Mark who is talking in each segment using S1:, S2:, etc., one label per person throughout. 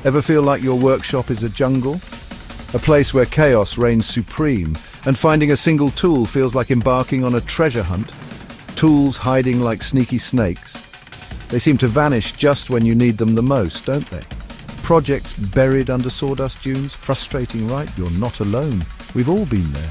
S1: Ever feel like your workshop is a jungle? A place where chaos reigns supreme, and finding a single tool feels like embarking on a treasure hunt? Tools hiding like sneaky snakes. They seem to vanish just when you need them the most, don't they? Projects buried under sawdust dunes? Frustrating, right? You're not alone. We've all been there.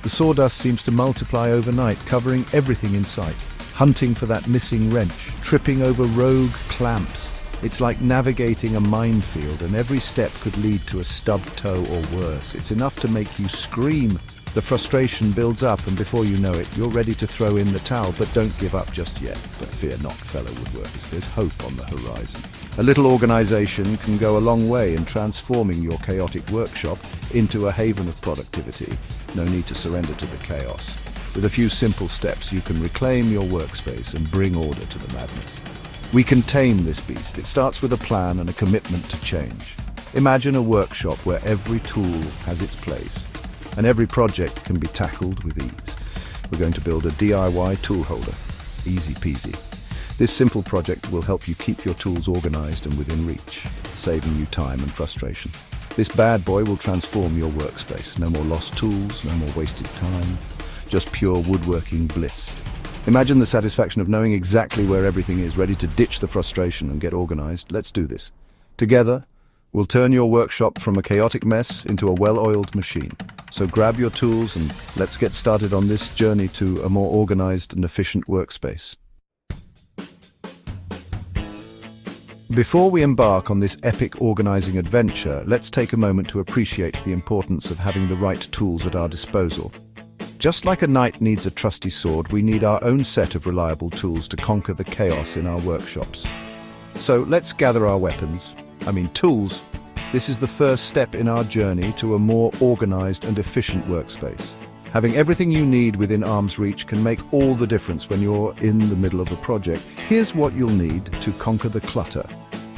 S1: The sawdust seems to multiply overnight, covering everything in sight. Hunting for that missing wrench, tripping over rogue clamps. It's like navigating a minefield, and every step could lead to a stubbed toe or worse. It's enough to make you scream. The frustration builds up, and before you know it, you're ready to throw in the towel. But don't give up just yet. But fear not, fellow woodworkers. There's hope on the horizon. A little organization can go a long way in transforming your chaotic workshop into a haven of productivity. No need to surrender to the chaos. With a few simple steps, you can reclaim your workspace and bring order to the madness. We can tame this beast. It starts with a plan and a commitment to change. Imagine a workshop where every tool has its place, and every project can be tackled with ease. We're going to build a DIY tool holder. Easy peasy. This simple project will help you keep your tools organized and within reach, saving you time and frustration. This bad boy will transform your workspace. No more lost tools, no more wasted time, just pure woodworking bliss. Imagine the satisfaction of knowing exactly where everything is, ready to ditch the frustration and get organized. Let's do this. Together, we'll turn your workshop from a chaotic mess into a well-oiled machine. So grab your tools and let's get started on this journey to a more organized and efficient workspace. Before we embark on this epic organizing adventure, let's take a moment to appreciate the importance of having the right tools at our disposal. Just like a knight needs a trusty sword, we need our own set of reliable tools to conquer the chaos in our workshops. So let's gather our weapons. Tools. This is the first step in our journey to a more organized and efficient workspace. Having everything you need within arm's reach can make all the difference when you're in the middle of a project. Here's what you'll need to conquer the clutter.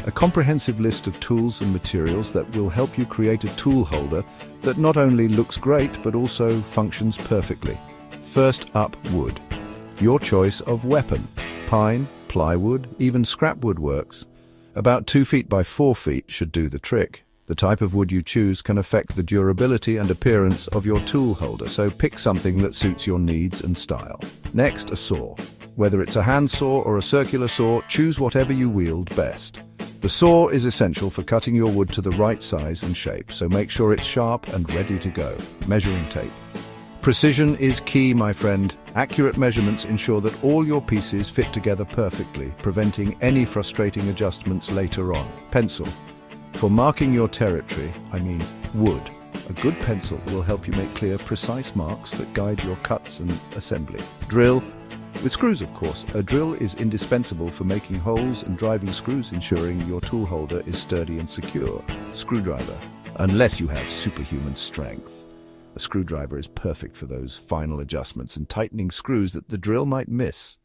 S1: A comprehensive list of tools and materials that will help you create a tool holder that not only looks great but also functions perfectly. First up, wood. Your choice of weapon. Pine, plywood, even scrap wood works. About 2 feet by 4 feet should do the trick. The type of wood you choose can affect the durability and appearance of your tool holder, so pick something that suits your needs and style. Next, a saw. Whether it's a hand saw or a circular saw, choose whatever you wield best. The saw is essential for cutting your wood to the right size and shape, so make sure it's sharp and ready to go. Measuring tape. Precision is key, my friend. Accurate measurements ensure that all your pieces fit together perfectly, preventing any frustrating adjustments later on. Pencil. For marking your territory, wood. A good pencil will help you make clear, precise marks that guide your cuts and assembly. Drill. With screws, of course. A drill is indispensable for making holes and driving screws, ensuring your tool holder is sturdy and secure. Screwdriver. Unless you have superhuman strength, a screwdriver is perfect for those final adjustments and tightening screws that the drill might miss.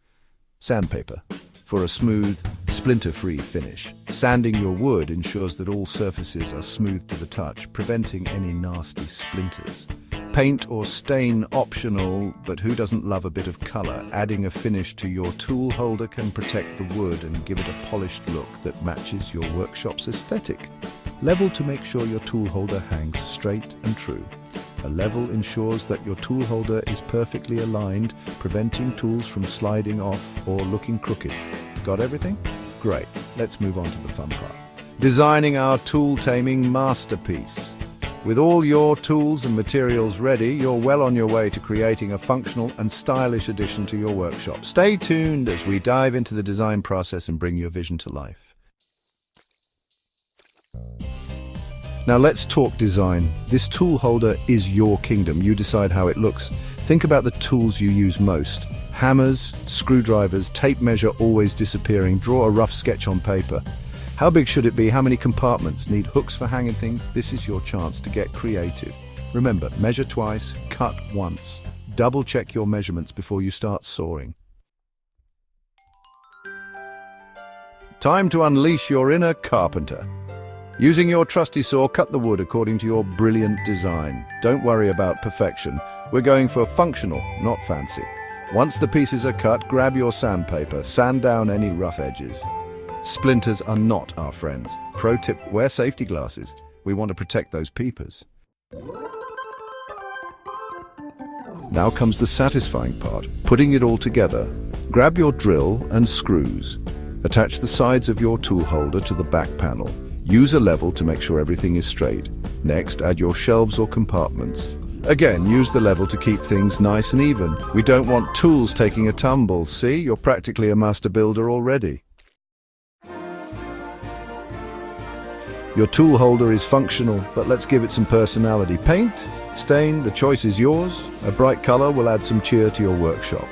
S1: Sandpaper. For a smooth, splinter-free finish. Sanding your wood ensures that all surfaces are smooth to the touch, preventing any nasty splinters. Paint or stain optional, but who doesn't love a bit of color? Adding a finish to your tool holder can protect the wood and give it a polished look that matches your workshop's aesthetic. Level to make sure your tool holder hangs straight and true. A level ensures that your tool holder is perfectly aligned, preventing tools from sliding off or looking crooked. Got everything? Great. Let's move on to the fun part. Designing our tool taming masterpiece. With all your tools and materials ready, you're well on your way to creating a functional and stylish addition to your workshop. Stay tuned as we dive into the design process and bring your vision to life. Now let's talk design. This tool holder is your kingdom. You decide how it looks. Think about the tools you use most. Hammers, screwdrivers, tape measure always disappearing. Draw a rough sketch on paper. How big should it be? How many compartments? Need hooks for hanging things? This is your chance to get creative. Remember, measure twice, cut once. Double check your measurements before you start sawing. Time to unleash your inner carpenter. Using your trusty saw, cut the wood according to your brilliant design. Don't worry about perfection. We're going for functional, not fancy. Once the pieces are cut, grab your sandpaper. Sand down any rough edges. Splinters are not our friends. Pro tip, wear safety glasses. We want to protect those peepers. Now comes the satisfying part, putting it all together. Grab your drill and screws. Attach the sides of your tool holder to the back panel. Use a level to make sure everything is straight. Next, add your shelves or compartments. Again, use the level to keep things nice and even. We don't want tools taking a tumble. See, you're practically a master builder already. Your tool holder is functional, but let's give it some personality. Paint, stain, the choice is yours. A bright color will add some cheer to your workshop.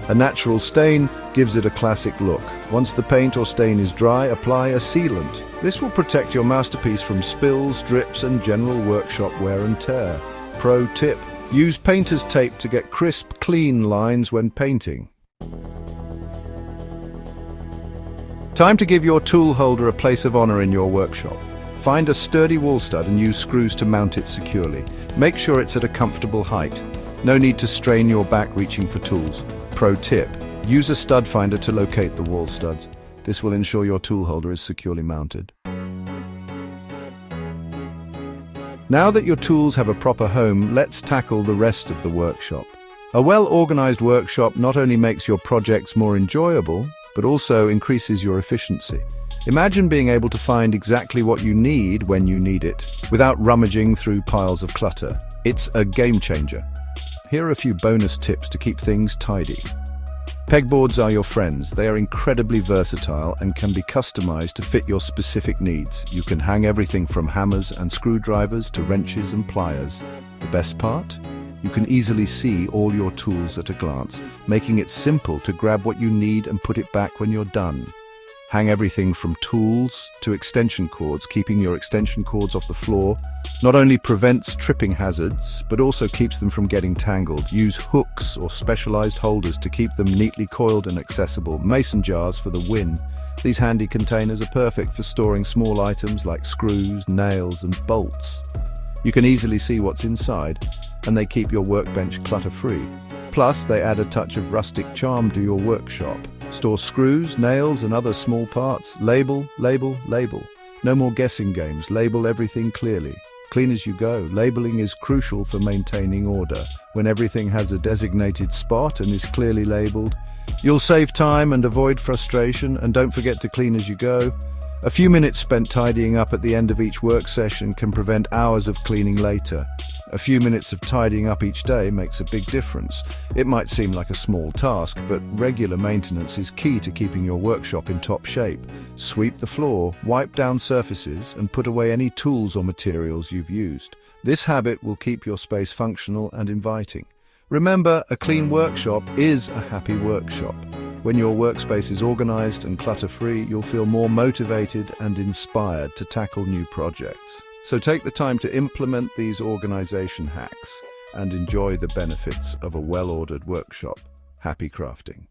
S1: A natural stain gives it a classic look. Once the paint or stain is dry, apply a sealant. This will protect your masterpiece from spills, drips, and general workshop wear and tear. Pro tip, use painter's tape to get crisp, clean lines when painting. Time to give your tool holder a place of honor in your workshop. Find a sturdy wall stud and use screws to mount it securely. Make sure it's at a comfortable height. No need to strain your back reaching for tools. Pro tip, use a stud finder to locate the wall studs. This will ensure your tool holder is securely mounted. Now that your tools have a proper home, let's tackle the rest of the workshop. A well-organized workshop not only makes your projects more enjoyable, but also increases your efficiency. Imagine being able to find exactly what you need when you need it, without rummaging through piles of clutter. It's a game changer. Here are a few bonus tips to keep things tidy. Pegboards are your friends. They are incredibly versatile and can be customized to fit your specific needs. You can hang everything from hammers and screwdrivers to wrenches and pliers. The best part? You can easily see all your tools at a glance, making it simple to grab what you need and put it back when you're done. Hang everything from tools to extension cords. Keeping your extension cords off the floor not only prevents tripping hazards, but also keeps them from getting tangled. Use hooks or specialized holders to keep them neatly coiled and accessible. Mason jars for the win. These handy containers are perfect for storing small items like screws, nails, and bolts. You can easily see what's inside, and they keep your workbench clutter-free. Plus, they add a touch of rustic charm to your workshop. Store screws, nails, and other small parts. Label, label, label. No more guessing games. Label everything clearly. Clean as you go. Labeling is crucial for maintaining order. When everything has a designated spot and is clearly labeled, you'll save time and avoid frustration. And don't forget to clean as you go. A few minutes spent tidying up at the end of each work session can prevent hours of cleaning later. A few minutes of tidying up each day makes a big difference. It might seem like a small task, but regular maintenance is key to keeping your workshop in top shape. Sweep the floor, wipe down surfaces, and put away any tools or materials you've used. This habit will keep your space functional and inviting. Remember, a clean workshop is a happy workshop. When your workspace is organized and clutter-free, you'll feel more motivated and inspired to tackle new projects. So take the time to implement these organization hacks and enjoy the benefits of a well-ordered workshop. Happy crafting.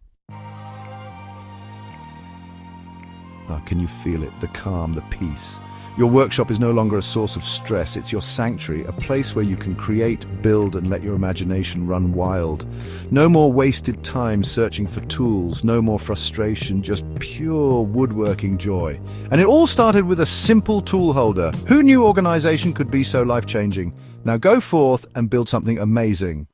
S1: Can you feel it? The calm, the peace. Your workshop is no longer a source of stress. It's your sanctuary, a place where you can create, build, and let your imagination run wild. No more wasted time searching for tools, no more frustration, just pure woodworking joy. And it all started with a simple tool holder. Who knew organization could be so life-changing? Now go forth and build something amazing.